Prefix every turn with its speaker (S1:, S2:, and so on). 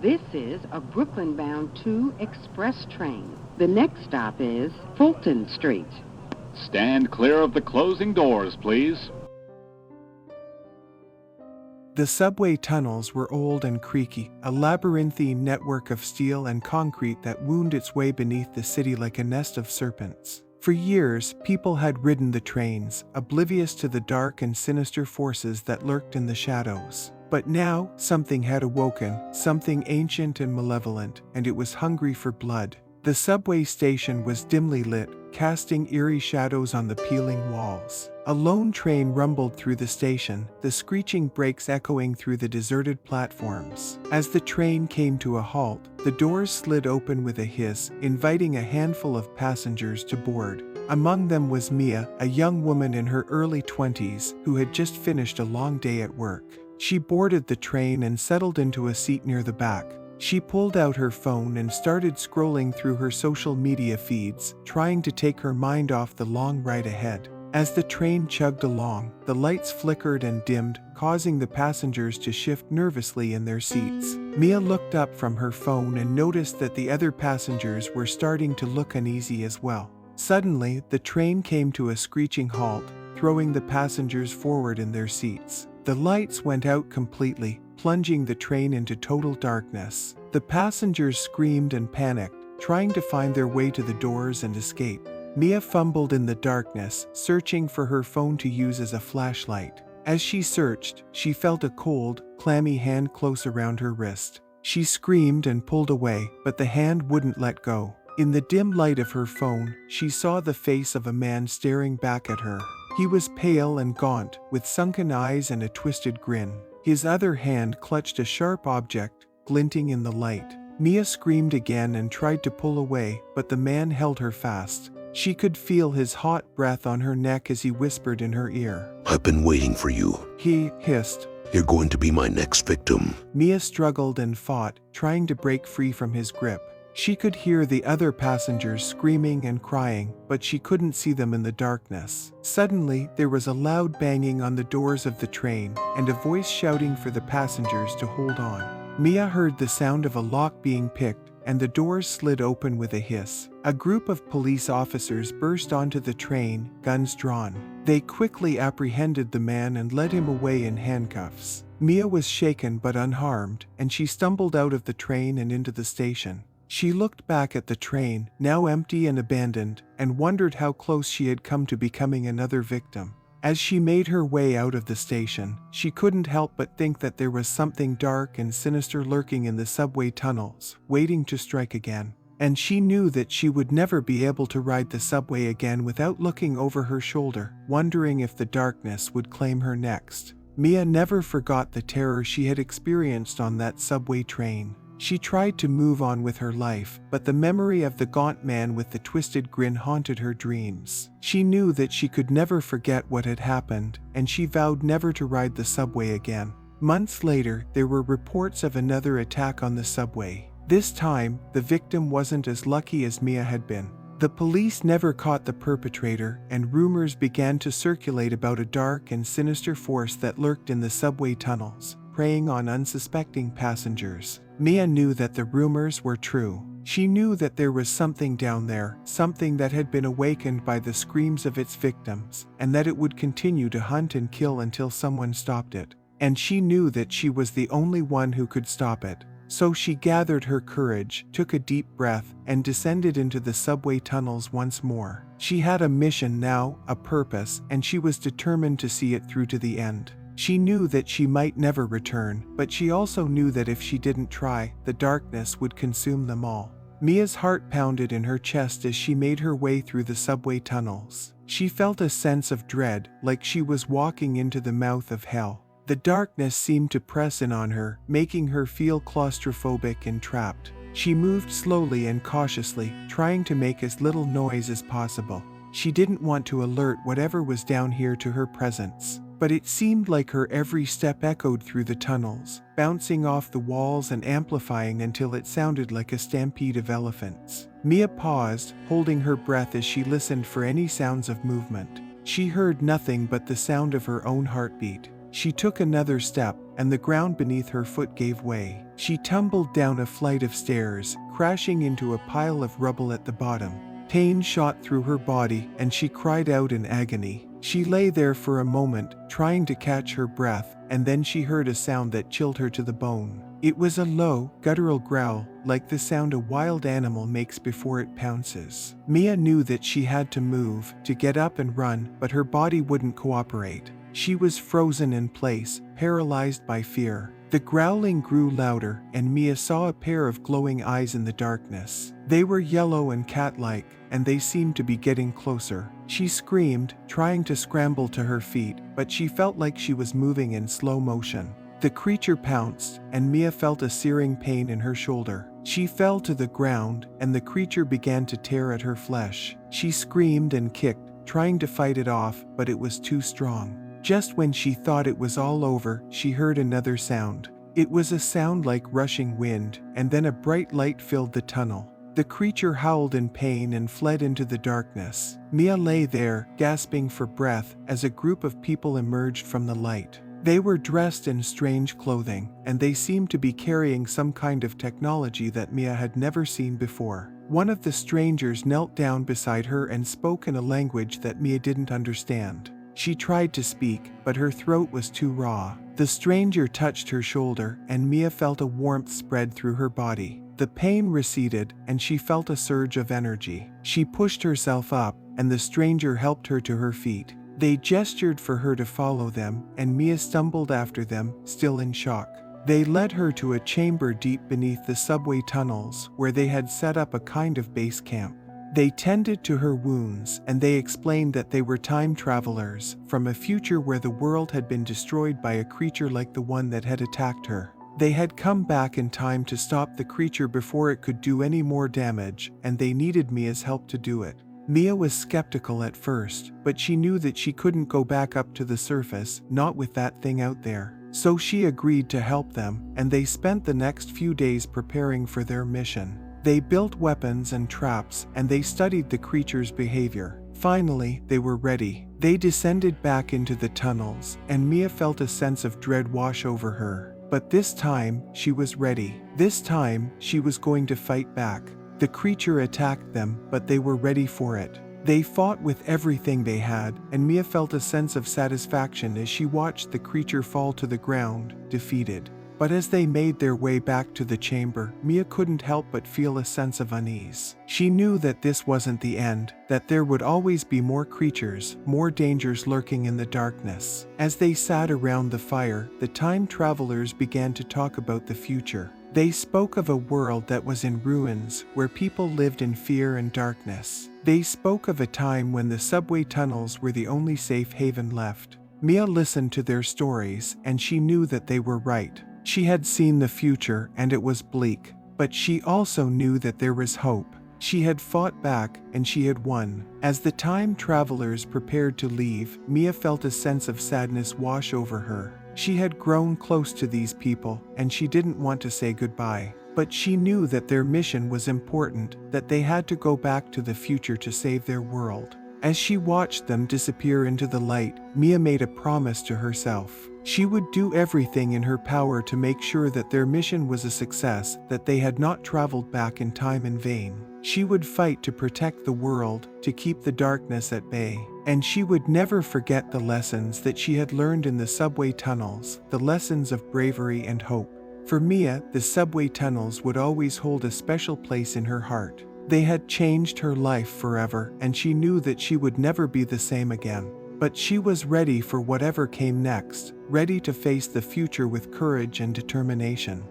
S1: This is a Brooklyn-bound 2 express train. The next stop is Fulton Street.
S2: Stand clear of the closing doors, please.
S3: The subway tunnels were old and creaky, a labyrinthine network of steel and concrete that wound its way beneath the city like a nest of serpents. For years, people had ridden the trains, oblivious to the dark and sinister forces that lurked in the shadows. But now, something had awoken, something ancient and malevolent, and it was hungry for blood. The subway station was dimly lit, casting eerie shadows on the peeling walls. A lone train rumbled through the station, the screeching brakes echoing through the deserted platforms. As the train came to a halt, the doors slid open with a hiss, inviting a handful of passengers to board. Among them was Mia, a young woman in her early 20s who had just finished a long day at work. She boarded the train and settled into a seat near the back. She pulled out her phone and started scrolling through her social media feeds, trying to take her mind off the long ride ahead. As the train chugged along, the lights flickered and dimmed, causing the passengers to shift nervously in their seats. Mia looked up from her phone and noticed that the other passengers were starting to look uneasy as well. Suddenly, the train came to a screeching halt, throwing the passengers forward in their seats. The lights went out completely, plunging the train into total darkness. The passengers screamed and panicked, trying to find their way to the doors and escape. Mia fumbled in the darkness, searching for her phone to use as a flashlight. As she searched, she felt a cold, clammy hand close around her wrist. She screamed and pulled away, but the hand wouldn't let go. In the dim light of her phone, she saw the face of a man staring back at her. He was pale and gaunt, with sunken eyes and a twisted grin. His other hand clutched a sharp object, glinting in the light. Mia screamed again and tried to pull away, but the man held her fast. She could feel his hot breath on her neck as he whispered in her ear.
S4: "I've been waiting for you,"
S3: he hissed.
S4: "You're going to be my next victim."
S3: Mia struggled and fought, trying to break free from his grip. She could hear the other passengers screaming and crying, but she couldn't see them in the darkness. Suddenly, there was a loud banging on the doors of the train, and a voice shouting for the passengers to hold on. Mia heard the sound of a lock being picked, and the doors slid open with a hiss. A group of police officers burst onto the train, guns drawn. They quickly apprehended the man and led him away in handcuffs. Mia was shaken but unharmed, and she stumbled out of the train and into the station. She looked back at the train, now empty and abandoned, and wondered how close she had come to becoming another victim. As she made her way out of the station, she couldn't help but think that there was something dark and sinister lurking in the subway tunnels, waiting to strike again. And she knew that she would never be able to ride the subway again without looking over her shoulder, wondering if the darkness would claim her next. Mia never forgot the terror she had experienced on that subway train. She tried to move on with her life, but the memory of the gaunt man with the twisted grin haunted her dreams. She knew that she could never forget what had happened, and she vowed never to ride the subway again. Months later, there were reports of another attack on the subway. This time, the victim wasn't as lucky as Mia had been. The police never caught the perpetrator, and rumors began to circulate about a dark and sinister force that lurked in the subway tunnels, preying on unsuspecting passengers. Mia knew that the rumors were true. She knew that there was something down there, something that had been awakened by the screams of its victims, and that it would continue to hunt and kill until someone stopped it. And she knew that she was the only one who could stop it. So she gathered her courage, took a deep breath, and descended into the subway tunnels once more. She had a mission now, a purpose, and she was determined to see it through to the end. She knew that she might never return, but she also knew that if she didn't try, the darkness would consume them all. Mia's heart pounded in her chest as she made her way through the subway tunnels. She felt a sense of dread, like she was walking into the mouth of hell. The darkness seemed to press in on her, making her feel claustrophobic and trapped. She moved slowly and cautiously, trying to make as little noise as possible. She didn't want to alert whatever was down here to her presence. But it seemed like her every step echoed through the tunnels, bouncing off the walls and amplifying until it sounded like a stampede of elephants. Mia paused, holding her breath as she listened for any sounds of movement. She heard nothing but the sound of her own heartbeat. She took another step, and the ground beneath her foot gave way. She tumbled down a flight of stairs, crashing into a pile of rubble at the bottom. Pain shot through her body, and she cried out in agony. She lay there for a moment, trying to catch her breath, and then she heard a sound that chilled her to the bone. It was a low, guttural growl, like the sound a wild animal makes before it pounces. Mia knew that she had to move, to get up and run, but her body wouldn't cooperate. She was frozen in place, paralyzed by fear. The growling grew louder, and Mia saw a pair of glowing eyes in the darkness. They were yellow and cat-like, and they seemed to be getting closer. She screamed, trying to scramble to her feet, but she felt like she was moving in slow motion. The creature pounced, and Mia felt a searing pain in her shoulder. She fell to the ground, and the creature began to tear at her flesh. She screamed and kicked, trying to fight it off, but it was too strong. Just when she thought it was all over, she heard another sound. It was a sound like rushing wind, and then a bright light filled the tunnel. The creature howled in pain and fled into the darkness. Mia lay there, gasping for breath, as a group of people emerged from the light. They were dressed in strange clothing, and they seemed to be carrying some kind of technology that Mia had never seen before. One of the strangers knelt down beside her and spoke in a language that Mia didn't understand. She tried to speak, but her throat was too raw. The stranger touched her shoulder, and Mia felt a warmth spread through her body. The pain receded, and she felt a surge of energy. She pushed herself up, and the stranger helped her to her feet. They gestured for her to follow them, and Mia stumbled after them, still in shock. They led her to a chamber deep beneath the subway tunnels, where they had set up a kind of base camp. They tended to her wounds, and they explained that they were time travelers from a future where the world had been destroyed by a creature like the one that had attacked her. They had come back in time to stop the creature before it could do any more damage, and they needed Mia's help to do it. Mia was skeptical at first, but she knew that she couldn't go back up to the surface, not with that thing out there. So she agreed to help them, and they spent the next few days preparing for their mission. They built weapons and traps, and they studied the creature's behavior. Finally, they were ready. They descended back into the tunnels, and Mia felt a sense of dread wash over her. But this time, she was ready. This time, she was going to fight back. The creature attacked them, but they were ready for it. They fought with everything they had, and Mia felt a sense of satisfaction as she watched the creature fall to the ground, defeated. But as they made their way back to the chamber, Mia couldn't help but feel a sense of unease. She knew that this wasn't the end, that there would always be more creatures, more dangers lurking in the darkness. As they sat around the fire, the time travelers began to talk about the future. They spoke of a world that was in ruins, where people lived in fear and darkness. They spoke of a time when the subway tunnels were the only safe haven left. Mia listened to their stories, and she knew that they were right. She had seen the future, and it was bleak, but she also knew that there was hope. She had fought back, and she had won. As the time travelers prepared to leave, Mia felt a sense of sadness wash over her. She had grown close to these people, and she didn't want to say goodbye. But she knew that their mission was important, that they had to go back to the future to save their world. As she watched them disappear into the light, Mia made a promise to herself. She would do everything in her power to make sure that their mission was a success, that they had not traveled back in time in vain. She would fight to protect the world, to keep the darkness at bay. And she would never forget the lessons that she had learned in the subway tunnels, the lessons of bravery and hope. For Mia, the subway tunnels would always hold a special place in her heart. They had changed her life forever, and she knew that she would never be the same again. But she was ready for whatever came next, ready to face the future with courage and determination.